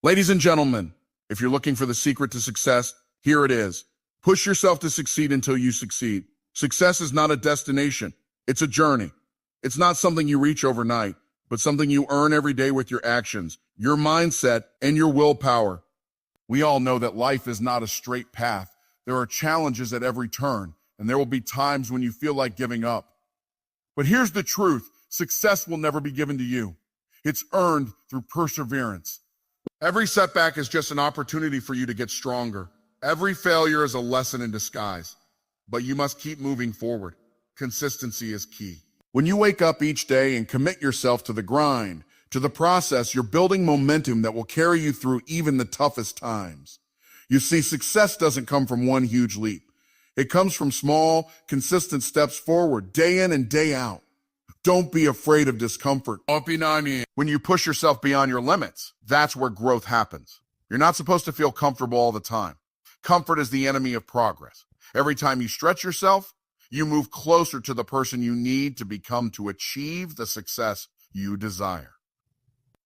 Ladies and gentlemen, if you're looking for the secret to success, here it is. Push yourself to succeed until you succeed. Success is not a destination. It's a journey. It's not something you reach overnight, but something you earn every day with your actions, your mindset, and your willpower. We all know that life is not a straight path. There are challenges at every turn, and there will be times when you feel like giving up. But here's the truth. Success will never be given to you. It's earned through perseverance. Every setback is just an opportunity for you to get stronger. Every failure is a lesson in disguise. But you must keep moving forward. Consistency is key. When you wake up each day and commit yourself to the grind, to the process, you're building momentum that will carry you through even the toughest times. You see, success doesn't come from one huge leap. It comes from small, consistent steps forward, day in and day out. Don't be afraid of discomfort. When you push yourself beyond your limits, that's where growth happens. You're not supposed to feel comfortable all the time. Comfort is the enemy of progress. Every time you stretch yourself, you move closer to the person you need to become to achieve the success you desire.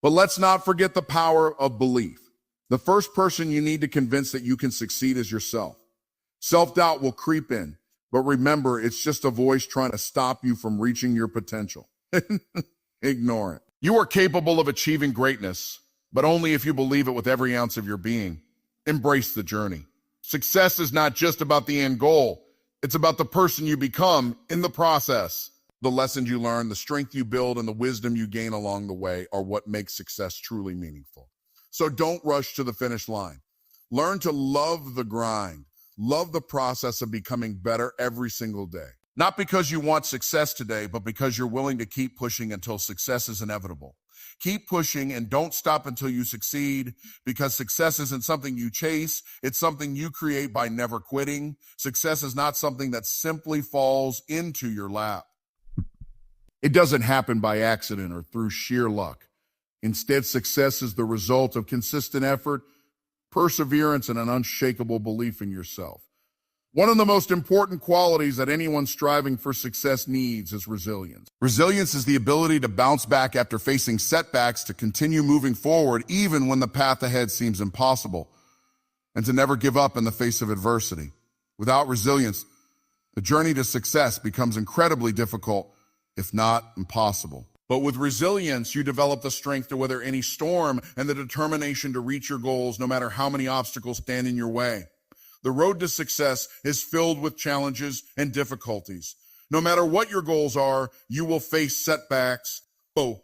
But let's not forget the power of belief. The first person you need to convince that you can succeed is yourself. Self-doubt will creep in, but remember, it's just a voice trying to stop you from reaching your potential. Ignore it. You are capable of achieving greatness, but only if you believe it with every ounce of your being. Embrace the journey. Success is not just about the end goal. It's about the person you become in the process. The lessons you learn, the strength you build, and the wisdom you gain along the way are what makes success truly meaningful. So don't rush to the finish line. Learn to love the grind. Love the process of becoming better every single day. Not because you want success today, but because you're willing to keep pushing until success is inevitable. Keep pushing and don't stop until you succeed, because success isn't something you chase. It's something you create by never quitting. Success is not something that simply falls into your lap. It doesn't happen by accident or through sheer luck. Instead, success is the result of consistent effort, perseverance, and an unshakable belief in yourself. One of the most important qualities that anyone striving for success needs is resilience. Resilience is the ability to bounce back after facing setbacks, to continue moving forward even when the path ahead seems impossible, and to never give up in the face of adversity. Without resilience, the journey to success becomes incredibly difficult, if not impossible. But with resilience, you develop the strength to weather any storm and the determination to reach your goals no matter how many obstacles stand in your way. The road to success is filled with challenges and difficulties. No matter what your goals are, you will face setbacks. Oh,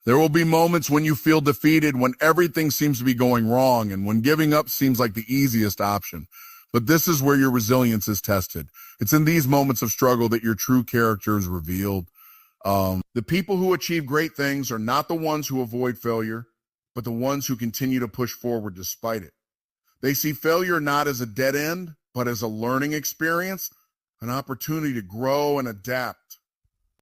there will be moments when you feel defeated, when everything seems to be going wrong, and when giving up seems like the easiest option. But this is where your resilience is tested. It's in these moments of struggle that your true character is revealed. The people who achieve great things are not the ones who avoid failure, but the ones who continue to push forward despite it. They see failure not as a dead end, but as a learning experience, an opportunity to grow and adapt.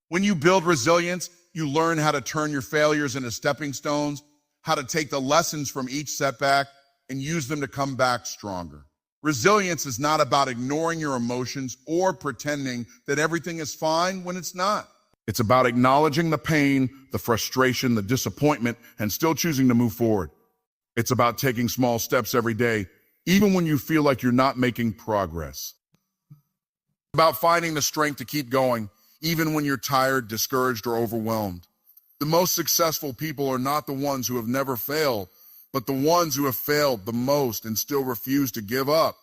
When you build resilience, you learn how to turn your failures into stepping stones, how to take the lessons from each setback and use them to come back stronger. Resilience is not about ignoring your emotions or pretending that everything is fine when it's not. It's about acknowledging the pain, the frustration, the disappointment, and still choosing to move forward. It's about taking small steps every day, even when you feel like you're not making progress. It's about finding the strength to keep going, even when you're tired, discouraged, or overwhelmed. The most successful people are not the ones who have never failed, but the ones who have failed the most and still refuse to give up.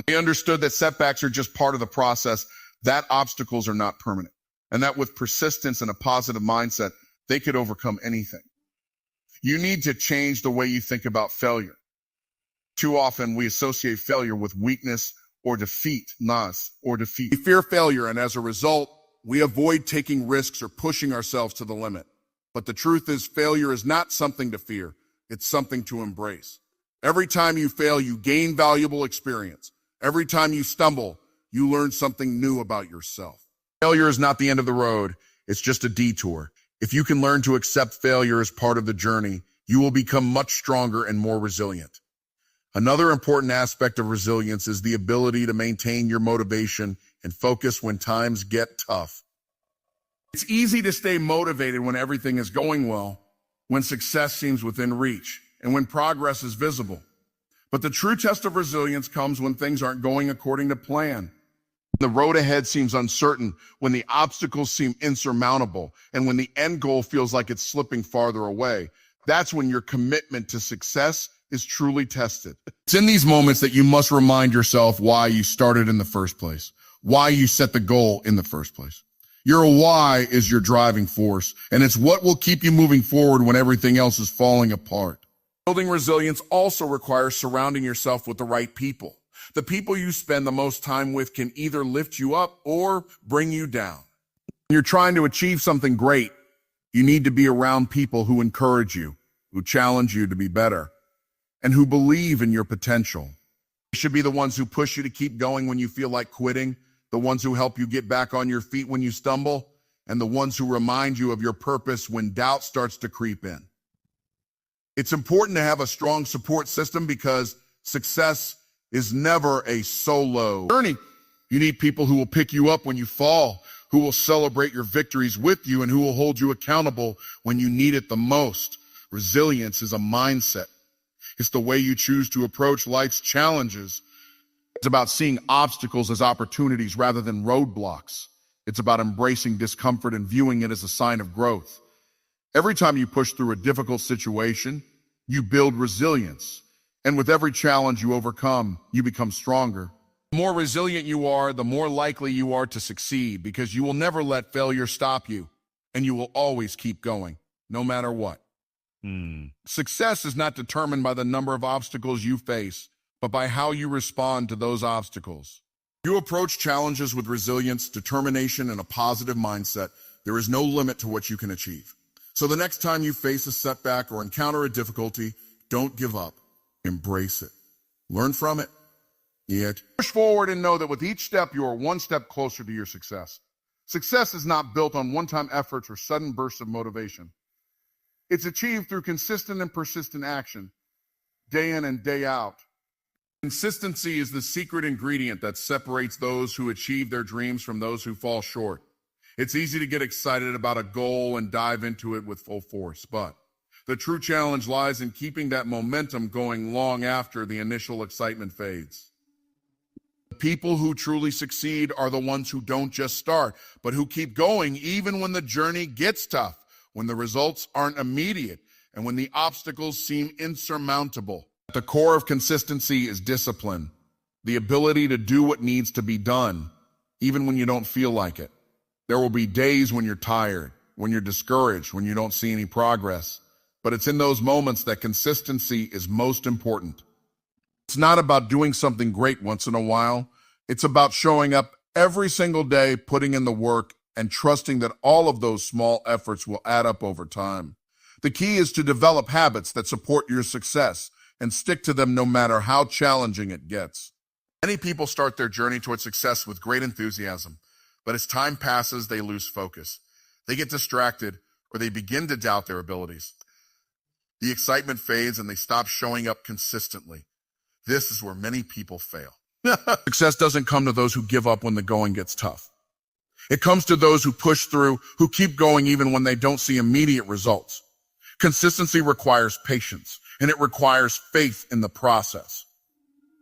They understood that setbacks are just part of the process, that obstacles are not permanent, and that with persistence and a positive mindset, they could overcome anything. You need to change the way you think about failure. Too often, we associate failure with weakness or defeat, We fear failure, and as a result, we avoid taking risks or pushing ourselves to the limit. But the truth is, failure is not something to fear. It's something to embrace. Every time you fail, you gain valuable experience. Every time you stumble, you learn something new about yourself. Failure is not the end of the road. It's just a detour. If you can learn to accept failure as part of the journey, you will become much stronger and more resilient. Another important aspect of resilience is the ability to maintain your motivation and focus when times get tough. It's easy to stay motivated when everything is going well, when success seems within reach, and when progress is visible. But the true test of resilience comes when things aren't going according to plan. The road ahead seems uncertain, when the obstacles seem insurmountable, and when the end goal feels like it's slipping farther away. That's when your commitment to success is truly tested. It's in these moments that you must remind yourself why you started in the first place, why you set the goal in the first place. Your why is your driving force, and it's what will keep you moving forward when everything else is falling apart. Building resilience also requires surrounding yourself with the right people. The people you spend the most time with can either lift you up or bring you down. When you're trying to achieve something great, you need to be around people who encourage you, who challenge you to be better, and who believe in your potential. They should be the ones who push you to keep going when you feel like quitting, the ones who help you get back on your feet when you stumble, and the ones who remind you of your purpose when doubt starts to creep in. It's important to have a strong support system because success is never a solo journey. You need people who will pick you up when you fall, who will celebrate your victories with you, and who will hold you accountable when you need it the most. Resilience is a mindset. It's the way you choose to approach life's challenges. It's about seeing obstacles as opportunities rather than roadblocks. It's about embracing discomfort and viewing it as a sign of growth. Every time you push through a difficult situation, you build resilience. And with every challenge you overcome, you become stronger. The more resilient you are, the more likely you are to succeed, because you will never let failure stop you, and you will always keep going, no matter what. Success is not determined by the number of obstacles you face, but by how you respond to those obstacles. You approach challenges with resilience, determination, and a positive mindset. There is no limit to what you can achieve. So the next time you face a setback or encounter a difficulty, don't give up. Embrace it. Learn from it. Yet push forward and know that with each step, you are one step closer to your success. Success is not built on one-time efforts or sudden bursts of motivation. It's achieved through consistent and persistent action, day in and day out. Consistency is the secret ingredient that separates those who achieve their dreams from those who fall short. It's easy to get excited about a goal and dive into it with full force, but the true challenge lies in keeping that momentum going long after the initial excitement fades. The people who truly succeed are the ones who don't just start, but who keep going even when the journey gets tough, when the results aren't immediate, and when the obstacles seem insurmountable. At the core of consistency is discipline, the ability to do what needs to be done, even when you don't feel like it. There will be days when you're tired, when you're discouraged, when you don't see any progress. But it's in those moments that consistency is most important. It's not about doing something great once in a while. It's about showing up every single day, putting in the work, and trusting that all of those small efforts will add up over time. The key is to develop habits that support your success and stick to them no matter how challenging it gets. Many people start their journey toward success with great enthusiasm, but as time passes, they lose focus. They get distracted, or they begin to doubt their abilities. The excitement fades and they stop showing up consistently. This is where many people fail. Success doesn't come to those who give up when the going gets tough. It comes to those who push through, who keep going even when they don't see immediate results. Consistency requires patience, and it requires faith in the process.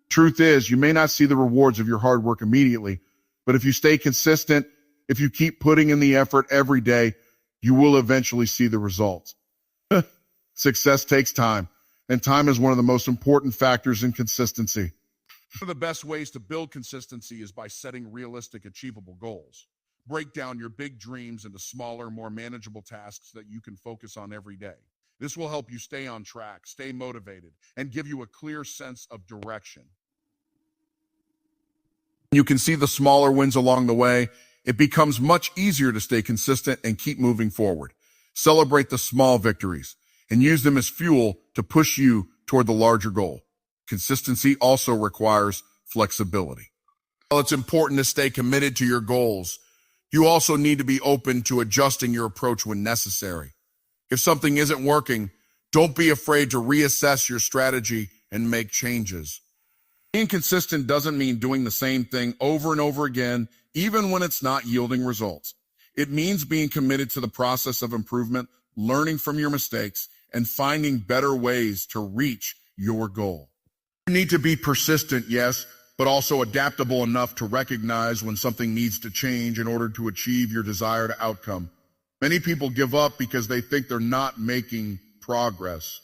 Truth is, you may not see the rewards of your hard work immediately, but if you stay consistent, if you keep putting in the effort every day, you will eventually see the results. Success takes time, and time is one of the most important factors in consistency. One of the best ways to build consistency is by setting realistic, achievable goals. Break down your big dreams into smaller, more manageable tasks that you can focus on every day. This will help you stay on track, stay motivated, and give you a clear sense of direction. You can see the smaller wins along the way. It becomes much easier to stay consistent and keep moving forward. Celebrate the small victories and use them as fuel to push you toward the larger goal. Consistency also requires flexibility. While it's important to stay committed to your goals, you also need to be open to adjusting your approach when necessary. If something isn't working, don't be afraid to reassess your strategy and make changes. Being consistent doesn't mean doing the same thing over and over again, even when it's not yielding results. It means being committed to the process of improvement, learning from your mistakes, and finding better ways to reach your goal. You need to be persistent, yes, but also adaptable enough to recognize when something needs to change in order to achieve your desired outcome. Many people give up because they think they're not making progress.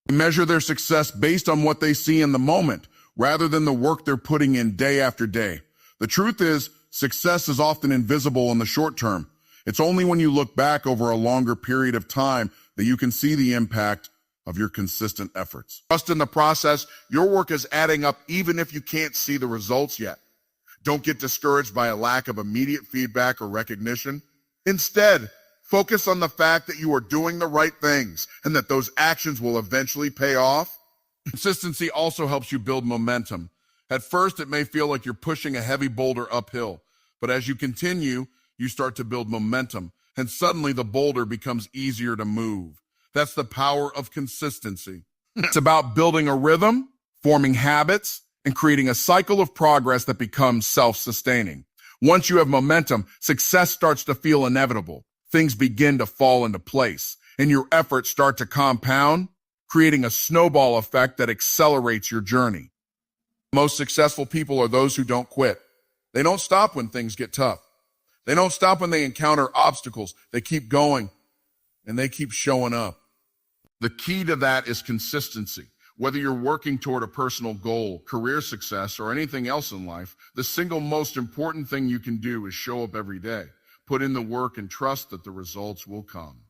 They measure their success based on what they see in the moment, rather than the work they're putting in day after day. The truth is, success is often invisible in the short term. It's only when you look back over a longer period of time that you can see the impact of your consistent efforts. Trust in the process. Your work is adding up even if you can't see the results yet. Don't get discouraged by a lack of immediate feedback or recognition. Instead, focus on the fact that you are doing the right things and that those actions will eventually pay off. Consistency also helps you build momentum. At first, it may feel like you're pushing a heavy boulder uphill, but as you continue, you start to build momentum, and suddenly the boulder becomes easier to move. That's the power of consistency. It's about building a rhythm, forming habits, and creating a cycle of progress that becomes self-sustaining. Once you have momentum, success starts to feel inevitable. Things begin to fall into place, and your efforts start to compound, creating a snowball effect that accelerates your journey. Most successful people are those who don't quit. They don't stop when things get tough. They don't stop when they encounter obstacles. They keep going, and they keep showing up. The key to that is consistency. Whether you're working toward a personal goal, career success, or anything else in life, the single most important thing you can do is show up every day. Put in the work and trust that the results will come.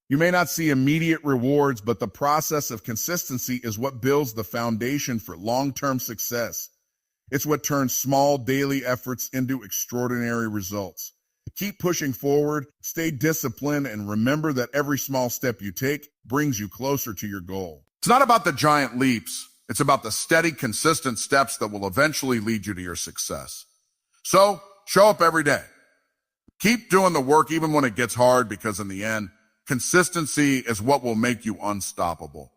You may not see immediate rewards, but the process of consistency is what builds the foundation for long-term success. It's what turns small daily efforts into extraordinary results. Keep pushing forward, stay disciplined, and remember that every small step you take brings you closer to your goal. It's not about the giant leaps. It's about the steady, consistent steps that will eventually lead you to your success. So, show up every day. Keep doing the work even when it gets hard, because in the end, consistency is what will make you unstoppable.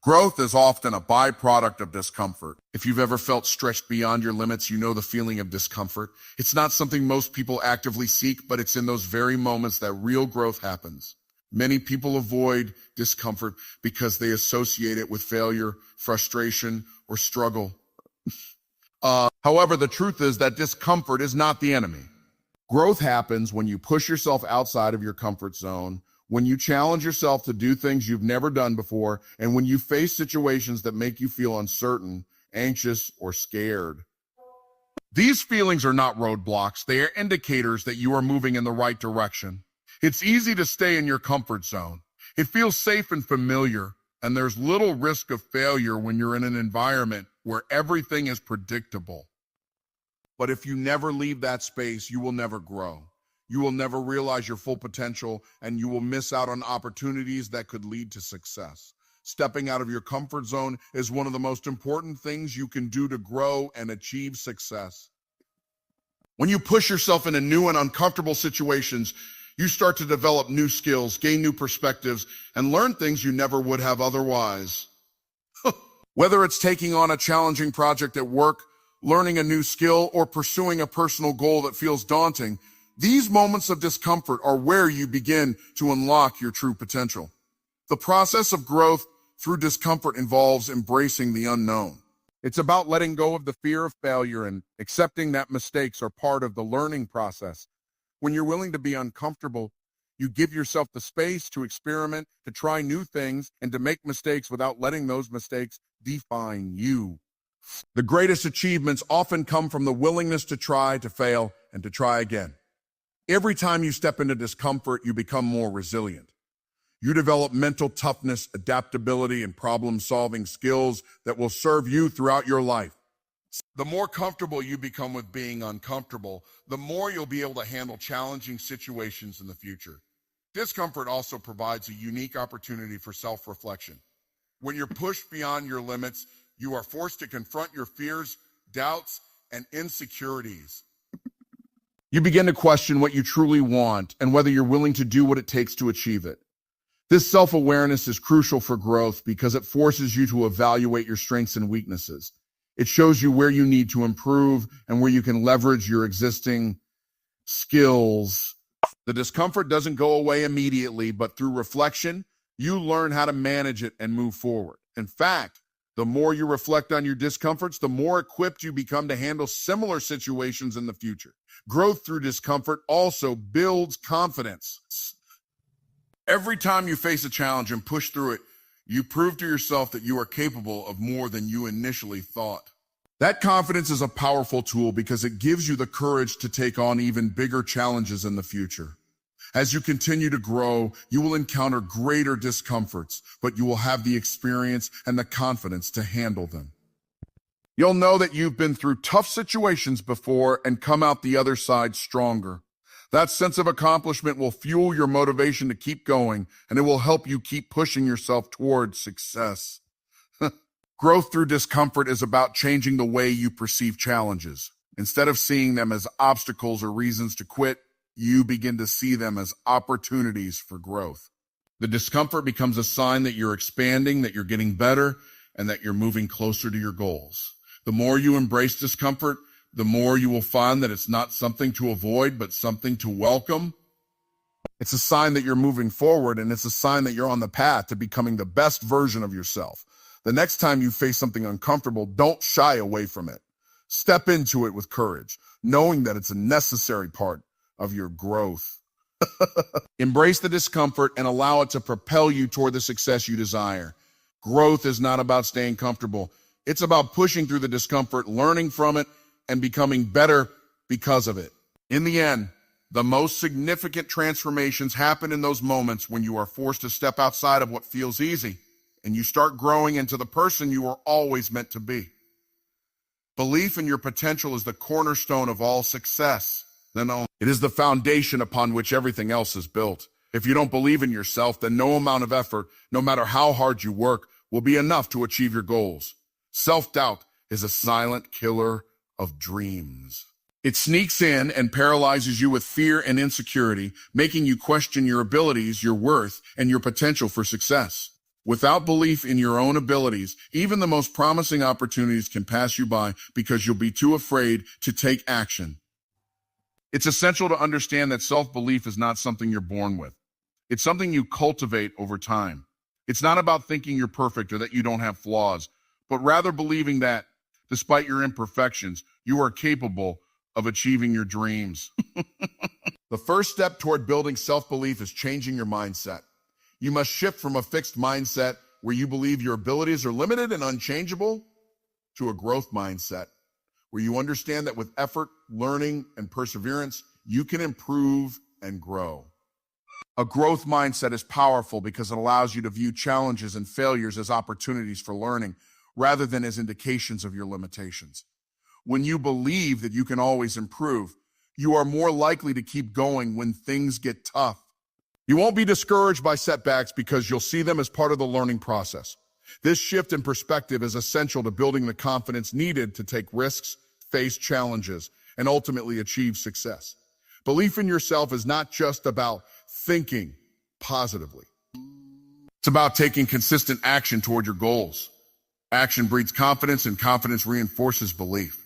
Growth is often a byproduct of discomfort. If you've ever felt stretched beyond your limits, you know the feeling of discomfort. It's not something most people actively seek, but it's in those very moments that real growth happens. Many people avoid discomfort because they associate it with failure, frustration, or struggle. However, the truth is that discomfort is not the enemy. Growth happens when you push yourself outside of your comfort zone, when you challenge yourself to do things you've never done before, and when you face situations that make you feel uncertain, anxious, or scared. These feelings are not roadblocks. They are indicators that you are moving in the right direction. It's easy to stay in your comfort zone. It feels safe and familiar, and there's little risk of failure when you're in an environment where everything is predictable. But if you never leave that space, you will never grow. You will never realize your full potential, and you will miss out on opportunities that could lead to success. Stepping out of your comfort zone is one of the most important things you can do to grow and achieve success. When you push yourself into new and uncomfortable situations, you start to develop new skills, gain new perspectives, and learn things you never would have otherwise. Whether it's taking on a challenging project at work, learning a new skill, or pursuing a personal goal that feels daunting, these moments of discomfort are where you begin to unlock your true potential. The process of growth through discomfort involves embracing the unknown. It's about letting go of the fear of failure and accepting that mistakes are part of the learning process. When you're willing to be uncomfortable, you give yourself the space to experiment, to try new things, and to make mistakes without letting those mistakes define you. The greatest achievements often come from the willingness to try, to fail, and to try again. Every time you step into discomfort, you become more resilient. You develop mental toughness, adaptability, and problem-solving skills that will serve you throughout your life. The more comfortable you become with being uncomfortable, the more you'll be able to handle challenging situations in the future. Discomfort also provides a unique opportunity for self-reflection. When you're pushed beyond your limits, you are forced to confront your fears, doubts, and insecurities. You begin to question what you truly want and whether you're willing to do what it takes to achieve it. This self-awareness is crucial for growth because it forces you to evaluate your strengths and weaknesses. It shows you where you need to improve and where you can leverage your existing skills. The discomfort doesn't go away immediately, but through reflection, You learn how to manage it and move forward. In fact, the more you reflect on your discomforts, the more equipped you become to handle similar situations in the future. Growth through discomfort also builds confidence. Every time you face a challenge and push through it, you prove to yourself that you are capable of more than you initially thought. That confidence is a powerful tool because it gives you the courage to take on even bigger challenges in the future. As you continue to grow, you will encounter greater discomforts, but you will have the experience and the confidence to handle them. You'll know that you've been through tough situations before and come out the other side stronger. That sense of accomplishment will fuel your motivation to keep going, and it will help you keep pushing yourself towards success. Growth through discomfort is about changing the way you perceive challenges. Instead of seeing them as obstacles or reasons to quit, you begin to see them as opportunities for growth. The discomfort becomes a sign that you're expanding, that you're getting better, and that you're moving closer to your goals. The more you embrace discomfort, the more you will find that it's not something to avoid, but something to welcome. It's a sign that you're moving forward, and it's a sign that you're on the path to becoming the best version of yourself. The next time you face something uncomfortable, don't shy away from it. Step into it with courage, knowing that it's a necessary part of your growth. Embrace the discomfort and allow it to propel you toward the success you desire. Growth is not about staying comfortable. It's about pushing through the discomfort, learning from it, and becoming better because of it. In the end, the most significant transformations happen in those moments when you are forced to step outside of what feels easy and you start growing into the person you were always meant to be. Belief in your potential is the cornerstone of all success. It is the foundation upon which everything else is built. If you don't believe in yourself, then no amount of effort, no matter how hard you work, will be enough to achieve your goals. Self-doubt is a silent killer of dreams. It sneaks in and paralyzes you with fear and insecurity, making you question your abilities, your worth, and your potential for success. Without belief in your own abilities, even the most promising opportunities can pass you by because you'll be too afraid to take action. It's essential to understand that self-belief is not something you're born with. It's something you cultivate over time. It's not about thinking you're perfect or that you don't have flaws, but rather believing that, despite your imperfections, you are capable of achieving your dreams. The first step toward building self-belief is changing your mindset. You must shift from a fixed mindset where you believe your abilities are limited and unchangeable to a growth mindset where you understand that with effort, learning, and perseverance, you can improve and grow. A growth mindset is powerful because it allows you to view challenges and failures as opportunities for learning rather than as indications of your limitations. When you believe that you can always improve, you are more likely to keep going when things get tough. You won't be discouraged by setbacks because you'll see them as part of the learning process. This shift in perspective is essential to building the confidence needed to take risks, face challenges, and ultimately achieve success. Belief in yourself is not just about thinking positively. It's about taking consistent action toward your goals. Action breeds confidence, and confidence reinforces belief.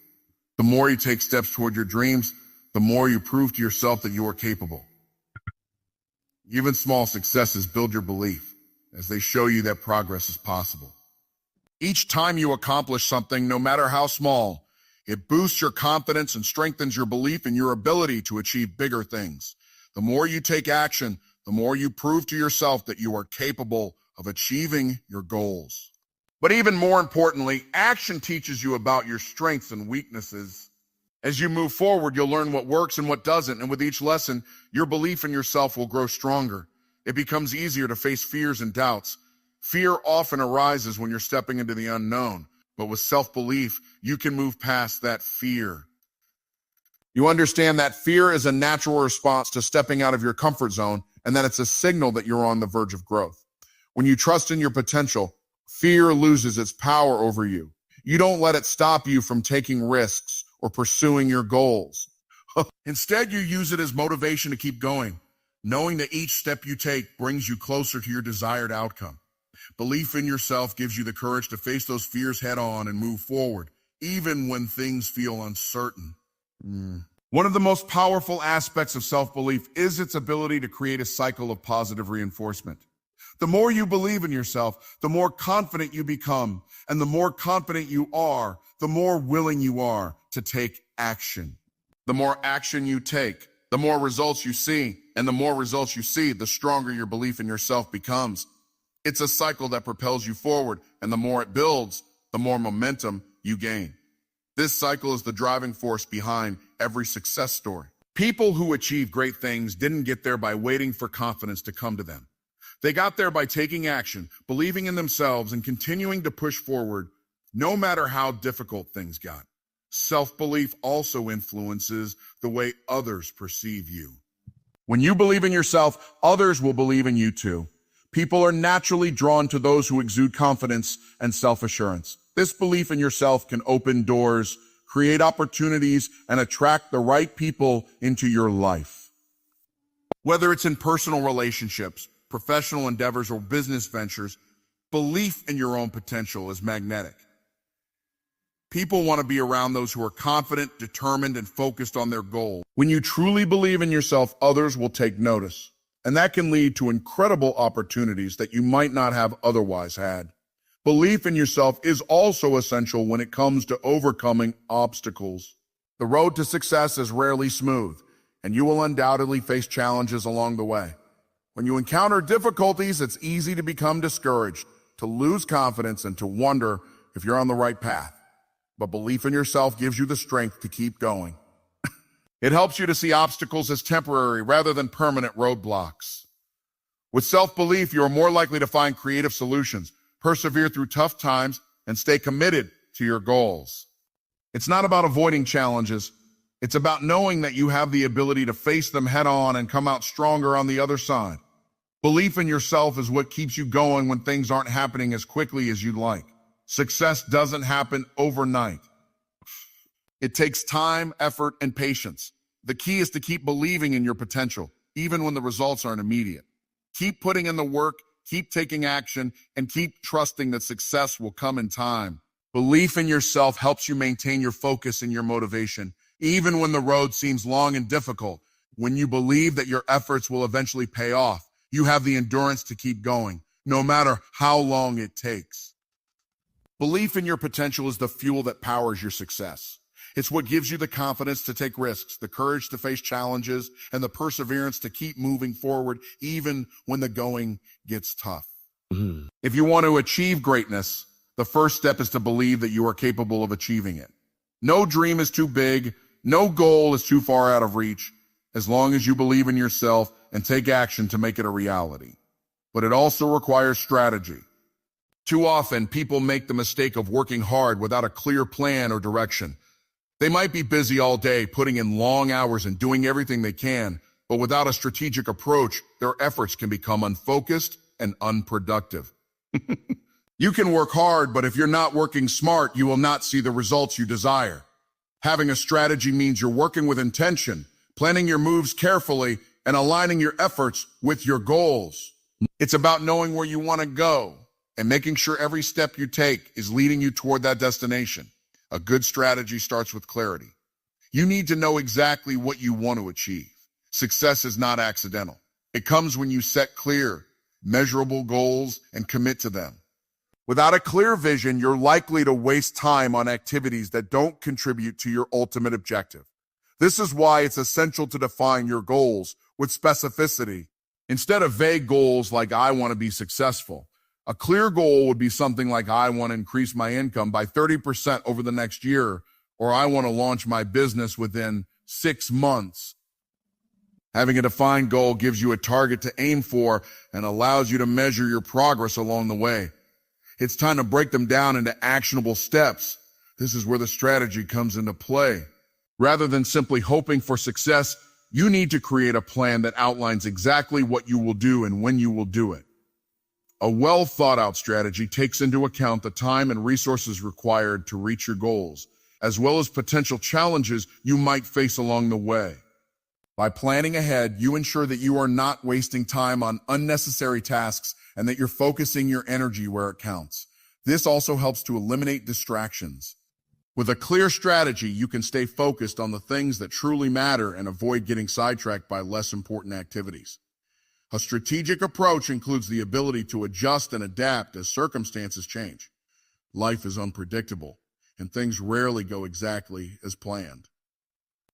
The more you take steps toward your dreams, the more you prove to yourself that you are capable. Even small successes build your belief as they show you that progress is possible. Each time you accomplish something, no matter how small, it boosts your confidence and strengthens your belief in your ability to achieve bigger things. The more you take action, the more you prove to yourself that you are capable of achieving your goals. But even more importantly, action teaches you about your strengths and weaknesses. As you move forward, you'll learn what works and what doesn't, and with each lesson, your belief in yourself will grow stronger. It becomes easier to face fears and doubts. Fear often arises when you're stepping into the unknown, but with self-belief, you can move past that fear. You understand that fear is a natural response to stepping out of your comfort zone, and that it's a signal that you're on the verge of growth. When you trust in your potential, fear loses its power over you. You don't let it stop you from taking risks or pursuing your goals. Instead, you use it as motivation to keep going, knowing that each step you take brings you closer to your desired outcome. Belief in yourself gives you the courage to face those fears head on and move forward, even when things feel uncertain. One of the most powerful aspects of self-belief is its ability to create a cycle of positive reinforcement. The more you believe in yourself, the more confident you become. And the more confident you are, the more willing you are to take action. The more action you take, the more results you see. And the more results you see, the stronger your belief in yourself becomes. It's a cycle that propels you forward, and the more it builds, the more momentum you gain. This cycle is the driving force behind every success story. People who achieve great things didn't get there by waiting for confidence to come to them. They got there by taking action, believing in themselves, and continuing to push forward, no matter how difficult things got. Self-belief also influences the way others perceive you. When you believe in yourself, others will believe in you too. People are naturally drawn to those who exude confidence and self-assurance. This belief in yourself can open doors, create opportunities, and attract the right people into your life. Whether it's in personal relationships, professional endeavors, or business ventures, belief in your own potential is magnetic. People want to be around those who are confident, determined, and focused on their goal. When you truly believe in yourself, others will take notice, and that can lead to incredible opportunities that you might not have otherwise had. Belief in yourself is also essential when it comes to overcoming obstacles. The road to success is rarely smooth, and you will undoubtedly face challenges along the way. When you encounter difficulties, it's easy to become discouraged, to lose confidence, and to wonder if you're on the right path. But belief in yourself gives you the strength to keep going. It helps you to see obstacles as temporary rather than permanent roadblocks. With self-belief, you are more likely to find creative solutions, persevere through tough times, and stay committed to your goals. It's not about avoiding challenges. It's about knowing that you have the ability to face them head on and come out stronger on the other side. Belief in yourself is what keeps you going when things aren't happening as quickly as you'd like. Success doesn't happen overnight. It takes time, effort, and patience. The key is to keep believing in your potential, even when the results aren't immediate. Keep putting in the work, keep taking action, and keep trusting that success will come in time. Belief in yourself helps you maintain your focus and your motivation, even when the road seems long and difficult. When you believe that your efforts will eventually pay off, you have the endurance to keep going, no matter how long it takes. Belief in your potential is the fuel that powers your success. It's what gives you the confidence to take risks, the courage to face challenges, and the perseverance to keep moving forward even when the going gets tough. If you want to achieve greatness, the first step is to believe that you are capable of achieving it. No dream is too big, no goal is too far out of reach, as long as you believe in yourself and take action to make it a reality. But it also requires strategy. Too often, people make the mistake of working hard without a clear plan or direction. They might be busy all day, putting in long hours and doing everything they can, but without a strategic approach, their efforts can become unfocused and unproductive. You can work hard, but if you're not working smart, you will not see the results you desire. Having a strategy means you're working with intention, planning your moves carefully, and aligning your efforts with your goals. It's about knowing where you want to go and making sure every step you take is leading you toward that destination. A good strategy starts with clarity. You need to know exactly what you want to achieve. Success is not accidental. It comes when you set clear, measurable goals and commit to them. Without a clear vision, you're likely to waste time on activities that don't contribute to your ultimate objective. This is why it's essential to define your goals with specificity. Instead of vague goals like I want to be successful, a clear goal would be something like I want to increase my income by 30% over the next year, or I want to launch my business within 6 months. Having a defined goal gives you a target to aim for and allows you to measure your progress along the way. It's time to break them down into actionable steps. This is where the strategy comes into play. Rather than simply hoping for success, you need to create a plan that outlines exactly what you will do and when you will do it. A well-thought-out strategy takes into account the time and resources required to reach your goals, as well as potential challenges you might face along the way. By planning ahead, you ensure that you are not wasting time on unnecessary tasks and that you're focusing your energy where it counts. This also helps to eliminate distractions. With a clear strategy, you can stay focused on the things that truly matter and avoid getting sidetracked by less important activities. A strategic approach includes the ability to adjust and adapt as circumstances change. Life is unpredictable, and things rarely go exactly as planned.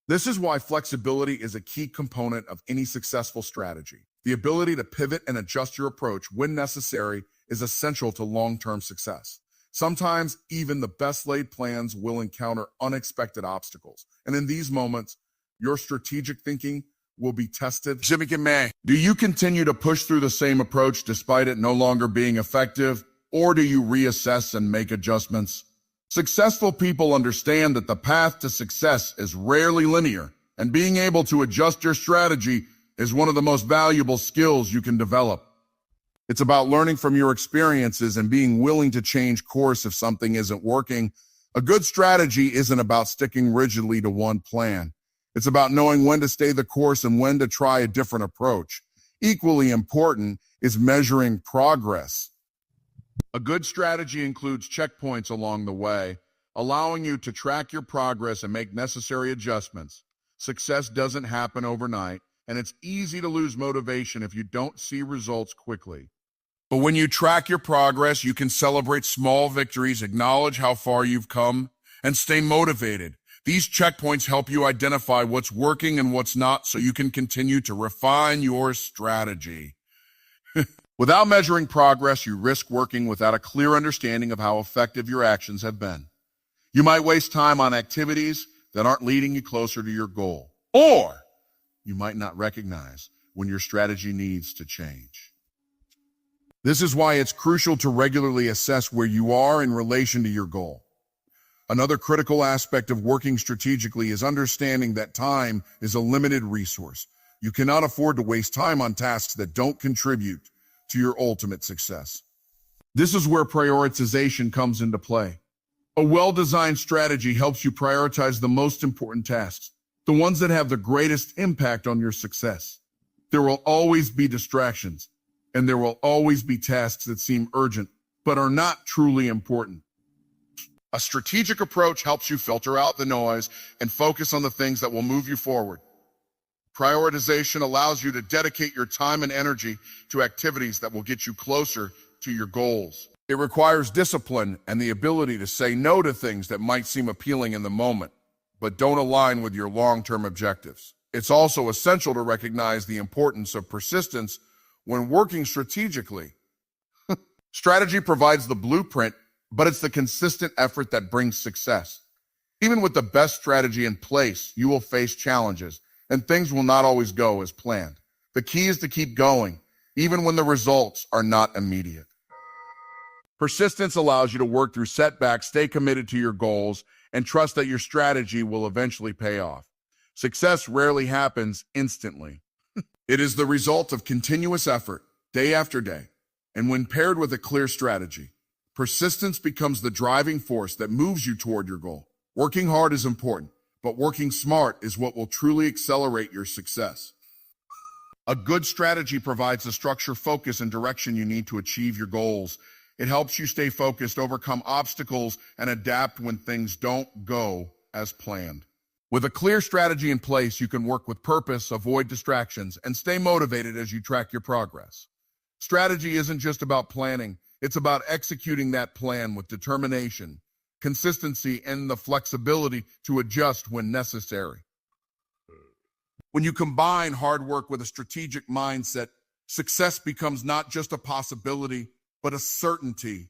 This is why flexibility is a key component of any successful strategy. The ability to pivot and adjust your approach when necessary is essential to long-term success. Sometimes even the best laid plans will encounter unexpected obstacles, and in these moments, your strategic thinking will be tested. Do you continue to push through the same approach despite it no longer being effective, or do you reassess and make adjustments? Successful people understand that the path to success is rarely linear, and being able to adjust your strategy is one of the most valuable skills you can develop. It's about learning from your experiences and being willing to change course if something isn't working. A good strategy isn't about sticking rigidly to one plan. It's about knowing when to stay the course and when to try a different approach. Equally important is measuring progress. A good strategy includes checkpoints along the way, allowing you to track your progress and make necessary adjustments. Success doesn't happen overnight, and it's easy to lose motivation if you don't see results quickly. But when you track your progress, you can celebrate small victories, acknowledge how far you've come, and stay motivated. These checkpoints help you identify what's working and what's not so you can continue to refine your strategy. Without measuring progress, you risk working without a clear understanding of how effective your actions have been. You might waste time on activities that aren't leading you closer to your goal, or you might not recognize when your strategy needs to change. This is why it's crucial to regularly assess where you are in relation to your goal. Another critical aspect of working strategically is understanding that time is a limited resource. You cannot afford to waste time on tasks that don't contribute to your ultimate success. This is where prioritization comes into play. A well-designed strategy helps you prioritize the most important tasks, the ones that have the greatest impact on your success. There will always be distractions, and there will always be tasks that seem urgent, but are not truly important. A strategic approach helps you filter out the noise and focus on the things that will move you forward. Prioritization allows you to dedicate your time and energy to activities that will get you closer to your goals. It requires discipline and the ability to say no to things that might seem appealing in the moment, but don't align with your long-term objectives. It's also essential to recognize the importance of persistence when working strategically. Strategy provides the blueprint, but it's the consistent effort that brings success. Even with the best strategy in place, you will face challenges, and things will not always go as planned. The key is to keep going, even when the results are not immediate. Persistence allows you to work through setbacks, stay committed to your goals, and trust that your strategy will eventually pay off. Success rarely happens instantly. It is the result of continuous effort, day after day. And when paired with a clear strategy, persistence becomes the driving force that moves you toward your goal. Working hard is important, but working smart is what will truly accelerate your success. A good strategy provides the structure, focus, and direction you need to achieve your goals. It helps you stay focused, overcome obstacles, and adapt when things don't go as planned. With a clear strategy in place, you can work with purpose, avoid distractions, and stay motivated as you track your progress. Strategy isn't just about planning, it's about executing that plan with determination, consistency, and the flexibility to adjust when necessary. When you combine hard work with a strategic mindset, success becomes not just a possibility, but a certainty.